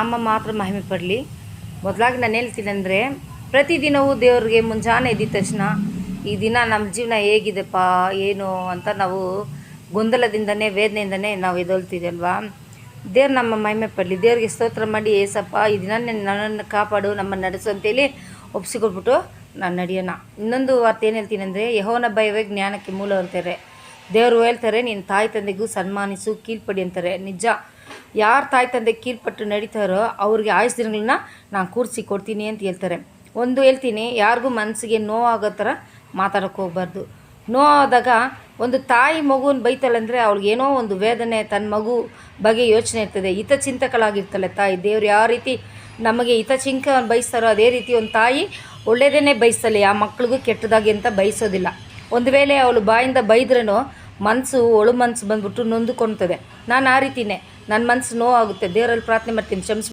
ನಾಮ ಮಾತ್ರ ಮಹಿಮೆ ಪಡಲಿ. ಮೊದಲಾಗಿ ನಾನು ಹೇಳ್ತೀನಿ ಅಂದರೆ, ಪ್ರತಿದಿನವೂ ದೇವ್ರಿಗೆ ಮುಂಜಾನೆ ಎದ್ದ ತಕ್ಷಣ ಈ ದಿನ ನಮ್ಮ ಜೀವನ ಹೇಗಿದೆಪ್ಪ ಏನು ಅಂತ ನಾವು ಗೊಂದಲದಿಂದನೇ ವೇದನೆಯಿಂದನೇ ನಾವು ಎದೊಳ್ತೀವಿ ಅಲ್ವಾ. ದೇವ್ರು ನಮ್ಮ ಮಹಿಮೆ ಪಡಲಿ. ದೇವ್ರಿಗೆ ಸ್ತೋತ್ರ ಮಾಡಿ, ಏಸಪ್ಪ ಈ ದಿನ ನನ್ನನ್ನು ಕಾಪಾಡು, ನಮ್ಮನ್ನು ನಡೆಸು ಅಂತೇಳಿ ಒಪ್ಪಿಸಿಕೊಟ್ಬಿಟ್ಟು ನಾನು ನಡೆಯೋಣ. ಇನ್ನೊಂದು ವಾರ್ತೆ ಏನು ಹೇಳ್ತೀನಿ ಅಂದರೆ, ಯೆಹೋವನ ಭಯವೇ ಜ್ಞಾನಕ್ಕೆ ಮೂಲ ಅಂತಾರೆ. ದೇವರು ಹೇಳ್ತಾರೆ, ನಿನ್ನ ತಾಯಿ ತಂದೆಗೂ ಸನ್ಮಾನಿಸು, ಕೀಳ್ಪಡಿ ಅಂತಾರೆ. ನಿಜ, ಯಾರು ತಾಯಿ ತಂದೆ ಕೀಳ್ಪಟ್ಟು ನಡೀತಾರೋ ಅವ್ರಿಗೆ ಆಯುಸ್ ದಿನಗಳನ್ನ ನಾನು ಕೂರಿಸಿ ಕೊಡ್ತೀನಿ ಅಂತ ಹೇಳ್ತಾರೆ. ಒಂದು ಹೇಳ್ತೀನಿ, ಯಾರಿಗೂ ಮನಸ್ಸಿಗೆ ನೋವಾಗೋ ಥರ ಮಾತಾಡೋಕ್ಕೆ ಹೋಗ್ಬಾರ್ದು. ನೋವಾದಾಗ ಒಂದು ತಾಯಿ ಮಗುನ ಬೈತಾಳಂದರೆ ಅವಳಿಗೇನೋ ಒಂದು ವೇದನೆ, ತನ್ನ ಮಗು ಬಗ್ಗೆ ಯೋಚನೆ ಇರ್ತದೆ. ಹಿತಚಿಂತಕಳಾಗಿರ್ತಾಳೆ ತಾಯಿ. ದೇವ್ರು ಯಾವ ರೀತಿ ನಮಗೆ ಹಿತಚಿಂಕ ಬಯಸ್ತಾರೋ ಅದೇ ರೀತಿ ಒಂದು ತಾಯಿ ಒಳ್ಳೆಯದೇ ಬಯಸ್ತಾಳೆ. ಆ ಮಕ್ಳಿಗೂ ಕೆಟ್ಟದಾಗಿ ಅಂತ ಬಯಸೋದಿಲ್ಲ. ಒಂದು ವೇಳೆ ಅವಳು ಬಾಯಿಂದ ಬೈದ್ರೂ ಮನಸ್ಸು ಒಳು ಮನಸ್ಸು ಬಂದ್ಬಿಟ್ಟು ನೊಂದುಕೊಳ್ತದೆ. ನಾನು ಆ ರೀತಿಯೇ, ನನ್ನ ಮನಸ್ಸು ನೋವಾಗುತ್ತೆ. ದೇವರಲ್ಲಿ ಪ್ರಾರ್ಥನೆ ಮಾಡ್ತೀನಿ, ಕ್ಷಮಿಸಿ.